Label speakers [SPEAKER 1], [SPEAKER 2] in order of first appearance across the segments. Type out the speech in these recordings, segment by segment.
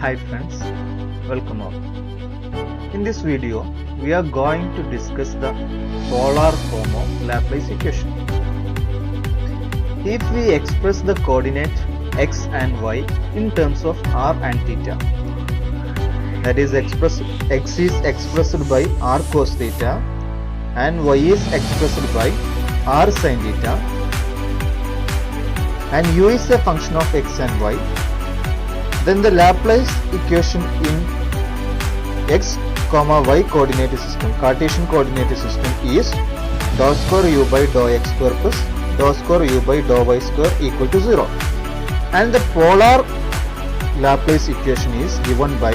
[SPEAKER 1] Hi friends, welcome all. In this video, we are going to discuss the polar form of Laplace equation. If we express the coordinate x and y in terms of r and theta, that is x is expressed by r cos theta and y is expressed by r sin theta, and u is a function of x and y, then the Laplace equation in x, y coordinate system, Cartesian coordinate system is dou square u by dou x square plus dou square u by dou y square equal to 0. And the polar Laplace equation is given by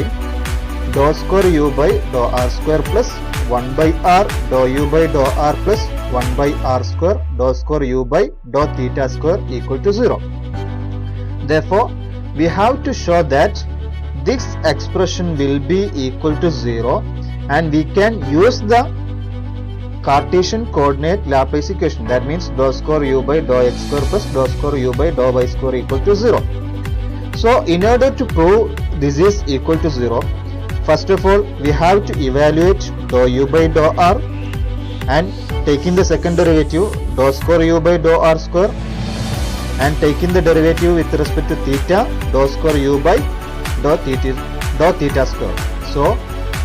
[SPEAKER 1] dou square u by dou r square plus 1 by r dou u by dou r plus 1 by r square dou square u by dou theta square equal to 0. Therefore, we have to show that this expression will be equal to 0 and we can use the Cartesian coordinate Laplace equation, that means dou square u by dou x square plus dou square u by dou y square equal to 0. So in order to prove this is equal to 0, first of all we have to evaluate dou u by dou r, and taking the second derivative dou square u by dou r square, and taking the derivative with respect to theta dou square u by dou theta square. So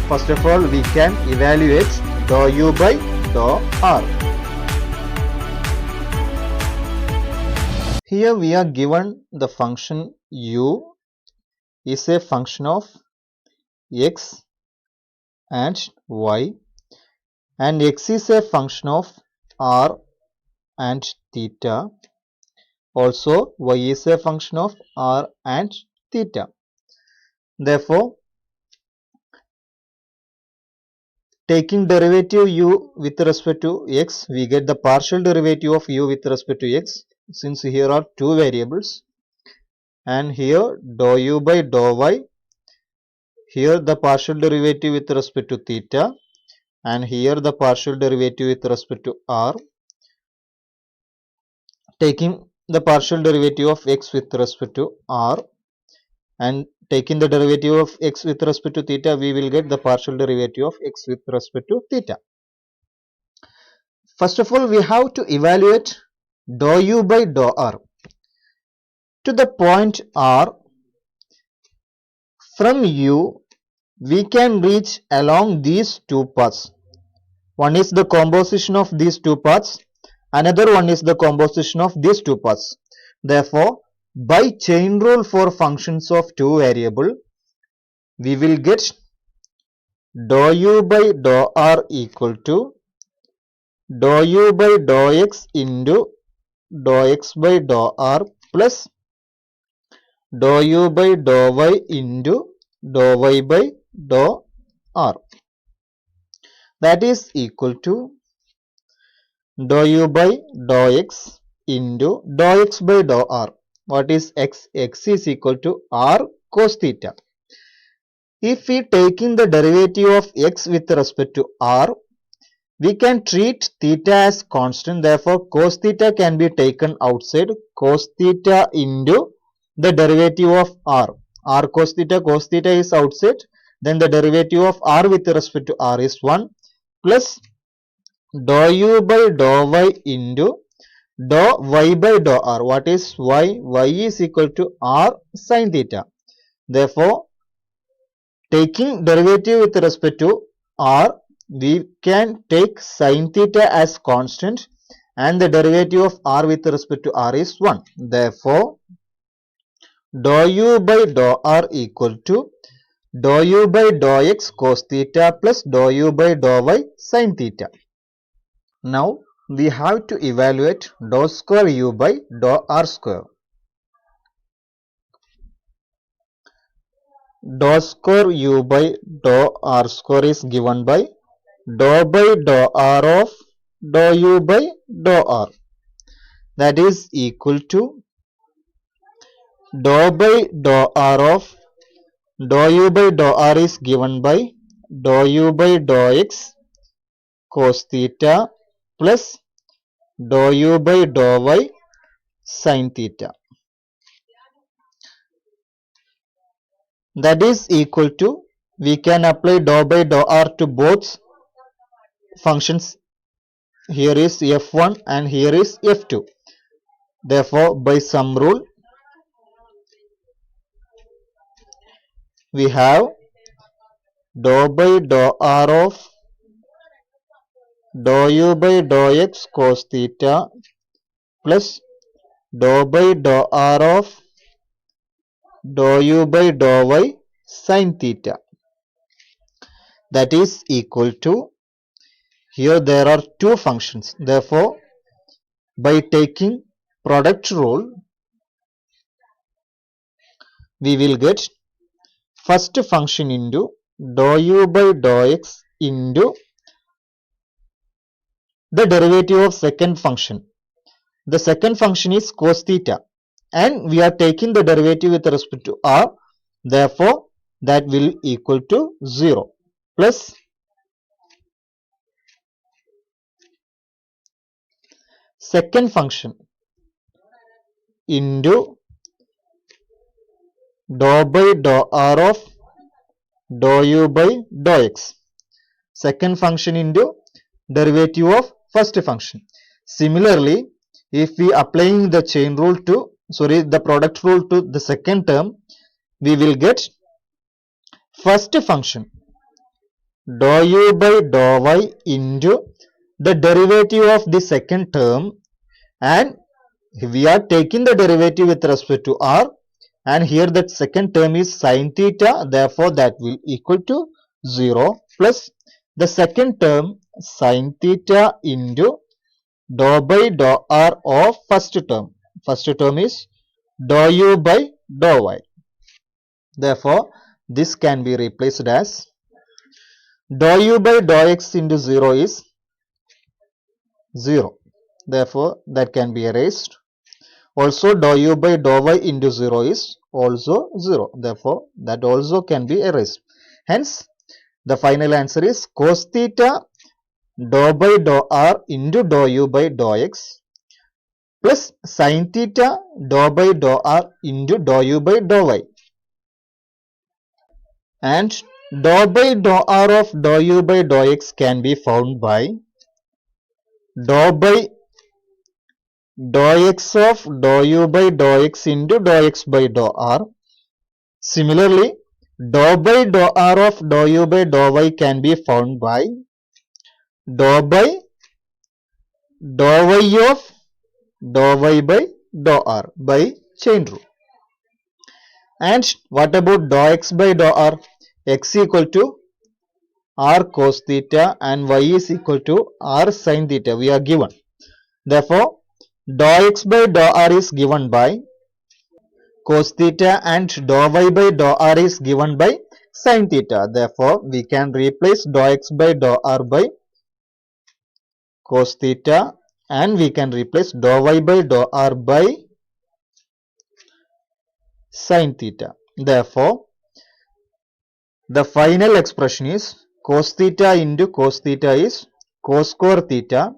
[SPEAKER 1] first of all we can evaluate dou u by dou r. Here we are given the function u is a function of x and y, and x is a function of r and theta. Also, y is a function of r and theta. Therefore, taking derivative u with respect to x, we get the partial derivative of u with respect to x, since here are two variables, and here dou u by dou y, here the partial derivative with respect to theta, and here the partial derivative with respect to r. Taking the partial derivative of x with respect to r and taking the derivative of x with respect to theta, we will get the partial derivative of x with respect to theta. First of all, we have to evaluate dou u by dou r. To the point r, from u we can reach along these two paths. One is the composition of these two paths, another one is the composition of these two paths. Therefore, by chain rule for functions of two variable, we will get dou u by dou r equal to dou u by dou x into dou x by dou r plus dou u by dou y into dou y by dou r. That is equal to dou u by dou x into dou x by dou r. What is x? X is equal to r cos theta. If we taking the derivative of x with respect to r, we can treat theta as constant. Therefore, cos theta can be taken outside. Cos theta into the derivative of r. R cos theta is outside. Then the derivative of r with respect to r is 1 plus dou u by dou y into dou y by dou r. What is y? Y is equal to r sin theta. Therefore, taking derivative with respect to r, we can take sin theta as constant and the derivative of r with respect to r is 1. Therefore, dou u by dou r equal to dou u by dou x cos theta plus dou u by dou y sin theta. Now, we have to evaluate dou square u by dou r square. Dou square u by dou r square is given by dou by dou r of dou u by dou r. That is equal to dou by dou r of dou u by dou r is given by dou u by dou x cos theta plus dou u by dou y sin theta. that is equal to, we can apply dou by dou r to both functions. Here is f1 and here is f2. Therefore, by sum rule, we have dou by dou r of dou u by dou x cos theta plus dou by dou r of dou u by dou y sin theta. That is equal to, here there are two functions. Therefore, by taking product rule, we will get first function into dou u by dou x into the derivative of second function. The second function is cos theta and we are taking the derivative with respect to r. Therefore, that will equal to 0 plus second function into dou by dou r of dou u by dou x. Second function into derivative of first function. Similarly, if we applying the chain rule to, the product rule to the second term, we will get first function dou u by dou y into the derivative of the second term, and we are taking the derivative with respect to r, and here that second term is sin theta, therefore that will equal to 0 plus the second term sin theta into dou by dou r of first term. First term is dou u by dou y. Therefore, this can be replaced as dou u by dou x into 0 is 0. Therefore, that can be erased. Also, dou u by dou y into 0 is also 0. Therefore, that also can be erased. Hence, the final answer is cos theta dou by dou r into dou u by dou x plus sin theta dou by dou r into dou u by dou y. And dou by dou r of dou u by dou x can be found by dou by dou x of dou u by dou x into dou x by dou r. Similarly, dou by dou r of dou u by dou y can be found by dou by dou y of dou y by dou r by chain rule. And what about dou x by dou r? X equal to r cos theta and y is equal to r sin theta we are given. Therefore, dou x by dou r is given by cos theta and dou y by dou r is given by sin theta. Therefore, we can replace dou x by dou r by cos theta and we can replace dou y by dou r by sin theta. Therefore, the final expression is cos theta into cos theta is cos square theta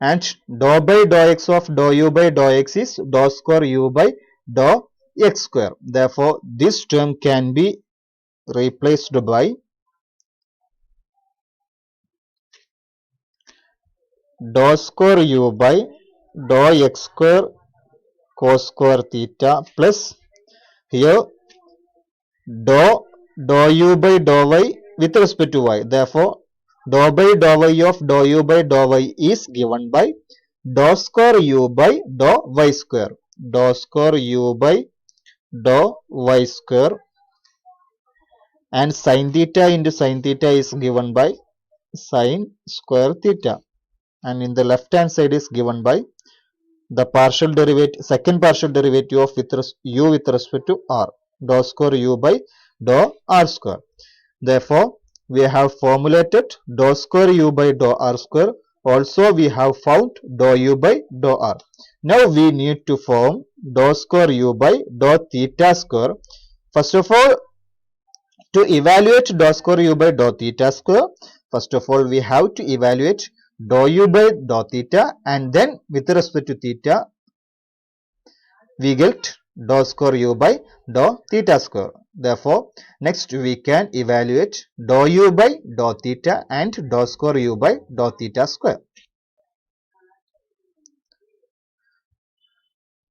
[SPEAKER 1] and dou by dou x of dou u by dou x is dou square u by dou x square. Therefore, this term can be replaced by dou square u by dou x square cos square theta plus here dou u by dou y with respect to y. Therefore, dou by dou y of dou u by dou y is given by dou square u by dou y square. Dou square u by dou y square and sin theta into sin theta is given by sin square theta, and in the left hand side is given by the partial derivative, second partial derivative of u with respect to r, dou square u by dou r square. Therefore, we have formulated dou square u by dou r square. Also, we have found dou u by dou r. Now, we need to form dou square u by dou theta square. First of all, to evaluate dou square u by dou theta square, first of all, we have to evaluate dou u by dou theta and then with respect to theta, we get dou square u by dou theta square. Therefore, next we can evaluate dou u by dou theta and dou square u by dou theta square.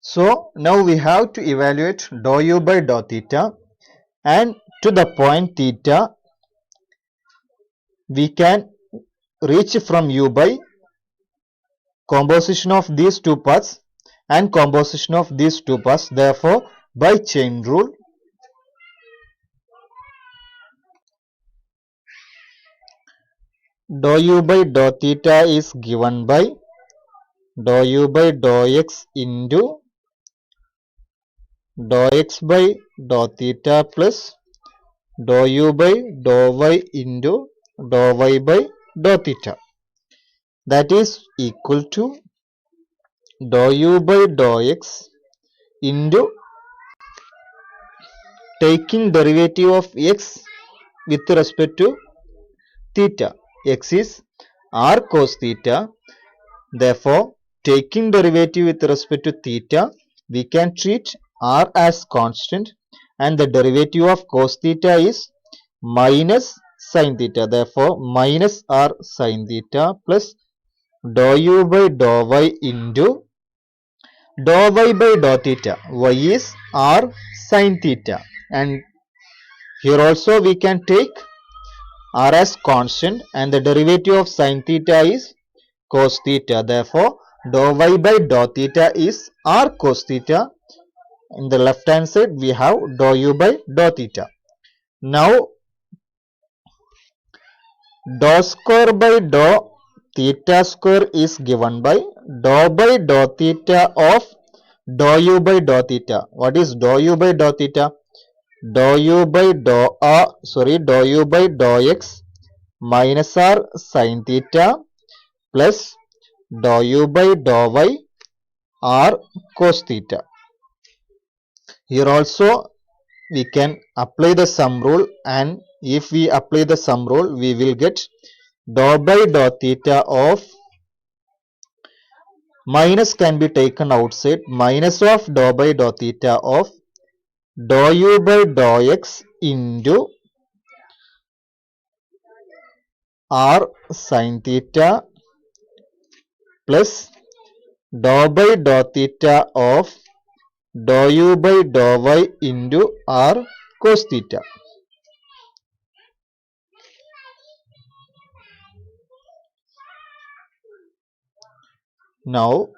[SPEAKER 1] So now we have to evaluate dou u by dou theta, and to the point theta we can reach from u by composition of these two paths and composition of these two paths. Therefore, by chain rule, dou u by dou theta is given by dou u by dou x into dou x by dou theta plus dou u by dou y into dou y by dou theta. That is equal to dou u by dou x into taking derivative of x with respect to theta. X is r cos theta. Therefore, taking derivative with respect to theta, we can treat r as constant, and the derivative of cos theta is minus sin theta. Therefore, minus r sin theta plus dou u by dou y into dou y by dou theta. Y is r sin theta, and here also we can take r as constant, and the derivative of sin theta is cos theta. Therefore, dou y by dou theta is r cos theta. In the left hand side we have dou u by dou theta. Now dou square by dou theta square is given by dou theta of dou u by dou theta. What is dou u by dou theta? Dou u by dou u by dou x minus r sin theta plus dou u by dou y r cos theta. Here also we can apply the sum rule, and if we apply the sum rule, we will get dou by dou theta of minus can be taken outside, minus of dou by dou theta of dou u by dou x into r sin theta plus dou by dou theta of dou u by dou y into r cos theta. Now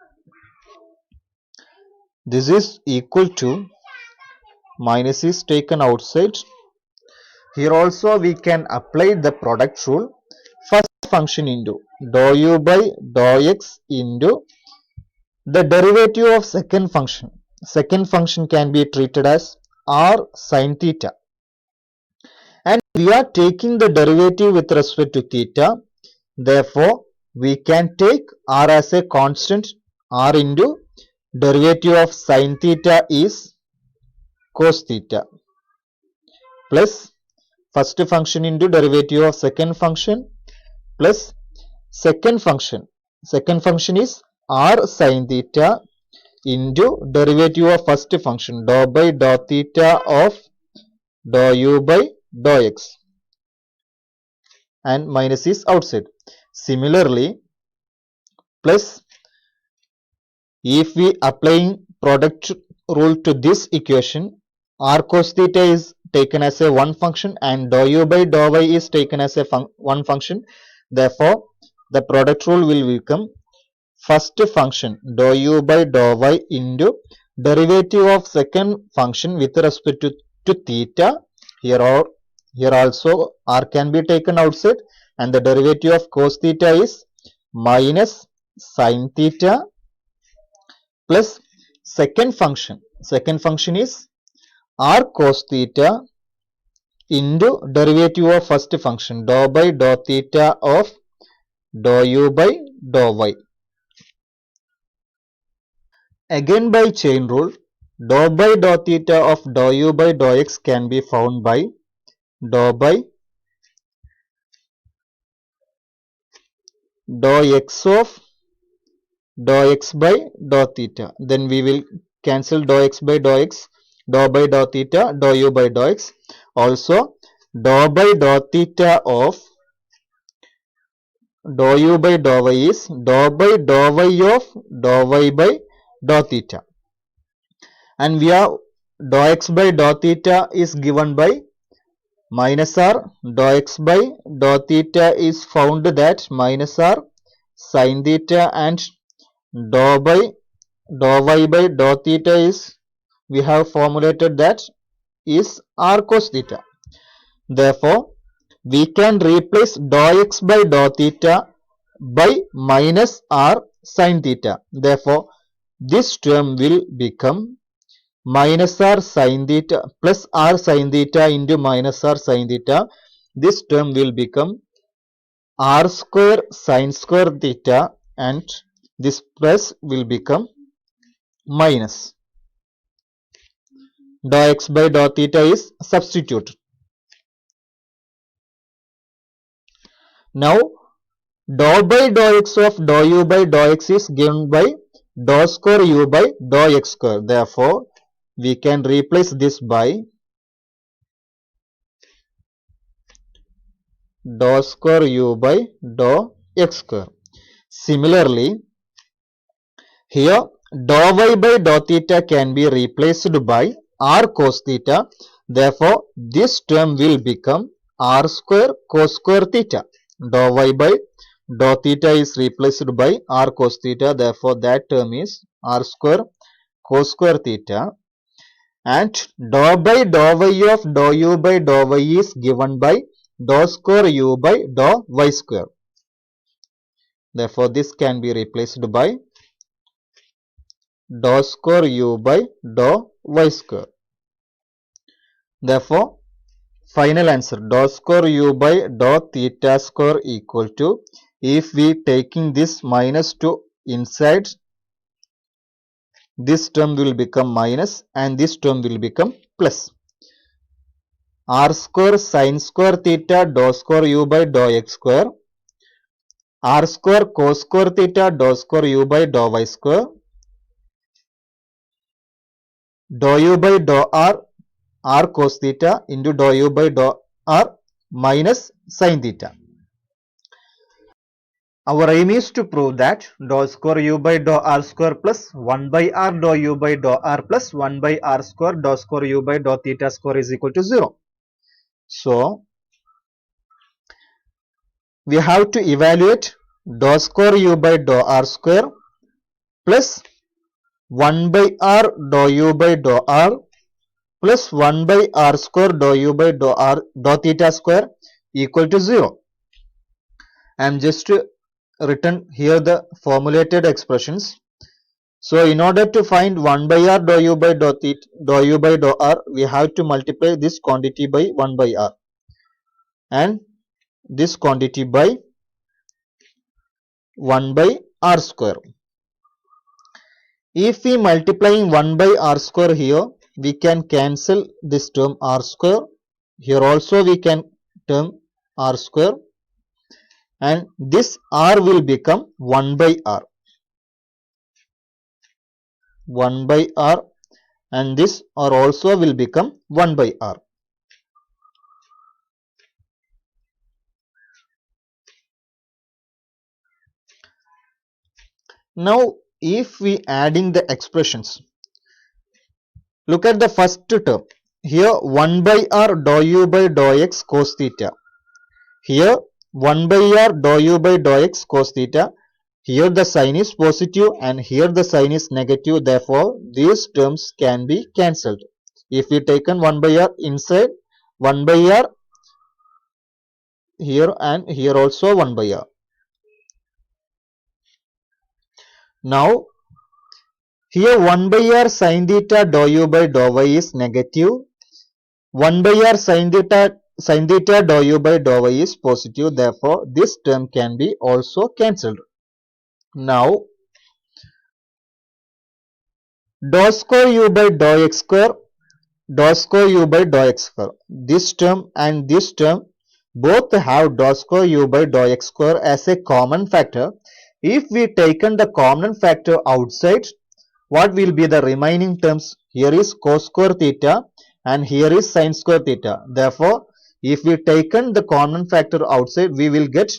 [SPEAKER 1] this is equal to, minus is taken outside. Here also we can apply the product rule. First function into dou u by dou x into the derivative of second function. Second function can be treated as r sin theta, and we are taking the derivative with respect to theta. Therefore, we can take r as a constant. R into derivative of sin theta is cos theta plus first function into derivative of second function plus second function. Second function is r sin theta into derivative of first function dou by dou theta of dou u by dou x, and minus is outside. Similarly, plus if we applying product rule to this equation, r cos theta is taken as a one function and dou u by dou y is taken as a one function. Therefore, the product rule will become first function dou u by dou y into derivative of second function with respect to theta. Here also r can be taken outside, and the derivative of cos theta is minus sin theta plus second function. Second function is r cos theta into derivative of first function dou by dou theta of dou u by dou y. Again by chain rule, dou by dou theta of dou u by dou x can be found by dou by dou x of dou x by dou theta. Then we will cancel dou x by dou x. dou by dou theta, dou u by dou x. Also dou by dou theta of dou u by dou y is dou by dou y of dou y by dou theta. And we have dou x by dou theta is given by minus r. Dou x by dou theta is found that minus r sin theta, and dou by dou y by dou theta is, we have formulated that, is r cos theta. Therefore we can replace dou x by dou theta by minus r sin theta. Therefore this term will become minus r sin theta plus r sin theta into minus r sin theta. This term will become r square sin square theta, and this plus will become minus dou x by dou theta is substituted. Now dou by dou x of dou u by dou x is given by dou square u by dou x square. Therefore we can replace this by dou square u by dou x square. Similarly, here dou y by dou theta can be replaced by r cos theta. Therefore this term will become r square cos square theta. Dou y by dou theta is replaced by r cos theta. Therefore that term is r square cos square theta. And dou by dou y of dou u by dou y is given by dou square u by dou y square. Therefore this can be replaced by dou square u by dou y square. Therefore final answer dou square u by dou theta square equal to, if we taking this minus 2 inside, this term will become minus and this term will become plus. R square sin square theta dou square u by dou x square, r square cos square theta dou square u by dou y square, dou u by dou r cos theta into dou u by dou r minus sin theta. Our aim is to prove that dou square u by dou r square plus 1 by r dou u by dou r plus 1 by r square dou square u by dou theta square is equal to 0. So we have to evaluate dou square u by dou r square plus 1 by r dou u by dou r plus 1 by r square dou u by dou r dou theta square equal to 0. I am just written here the formulated expressions. So in order to find 1 by r dou u by dou theta dou u by dou r, we have to multiply this quantity by 1 by r and this quantity by 1 by r square. If we multiplying 1 by r square here, we can cancel this term r square. Here also we can term r square, and this r will become 1 by r. 1 by r, and this r also will become 1 by r. Now if we adding the expressions, look at the first term. Here 1 by r dou u by dou x cos theta. Here 1 by r dou u by dou x cos theta. Here the sign is positive and here the sign is negative. Therefore these terms can be cancelled. If we taken 1 by r inside, 1 by r here and here also 1 by r. Now here 1 by r sin theta dou u by dou y is negative. 1 by r sin theta dou u by dou y is positive. Therefore this term can be also cancelled. Now dou square u by dou x square, dou square u by dou x square. This term and this term both have dou square u by dou x square as a common factor. If we taken the common factor outside, what will be the remaining terms? here is cos square theta and here is sin square theta. Therefore, if we taken the common factor outside, we will get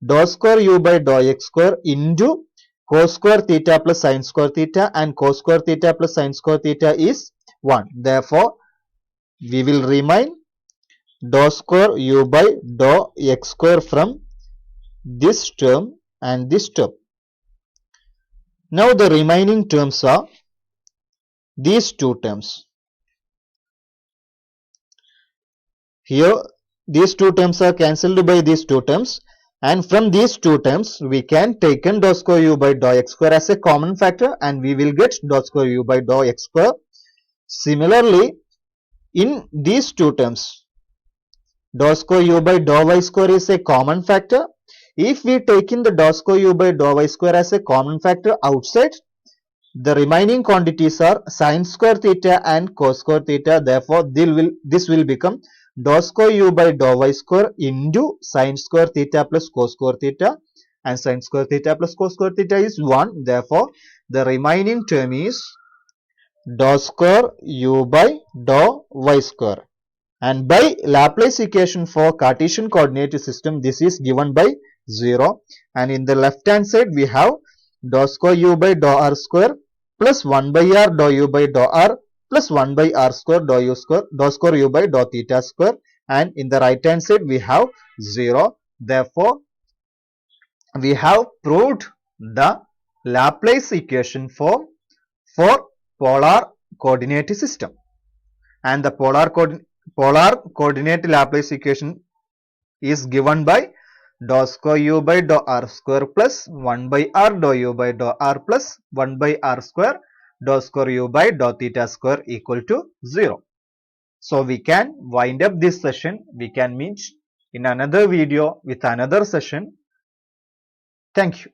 [SPEAKER 1] dou square u by dou x square into cos square theta plus sin square theta, and cos square theta plus sin square theta is 1. Therefore, we will remain dou square u by dou x square from this term and this term. Now the remaining terms are these two terms. Here these two terms are cancelled by these two terms, and from these two terms we can take dou square u by dou x square as a common factor, and we will get dou square u by dou x square. Similarly, in these two terms, dou square u by dou y square is a common factor. If we take in the dou square u by dou y square as a common factor outside, the remaining quantities are sin square theta and cos square theta. Therefore, this will become dou square u by dou y square into sin square theta plus cos square theta, and sin square theta plus cos square theta is 1. Therefore, the remaining term is dou square u by dou y square. And by Laplace equation for Cartesian coordinate system, this is given by 0, and in the left hand side we have dou square u by dou r square plus 1 by r dou u by dou r plus 1 by r square dou square u by dou theta square, and in the right hand side we have 0. Therefore, we have proved the Laplace equation for polar coordinate system, and the polar coordinate Laplace equation is given by dou square u by dou r square plus 1 by r dou u by dou r plus 1 by r square dou square u by dou theta square equal to 0. So we can wind up this session. We can meet in another video with another session. Thank you.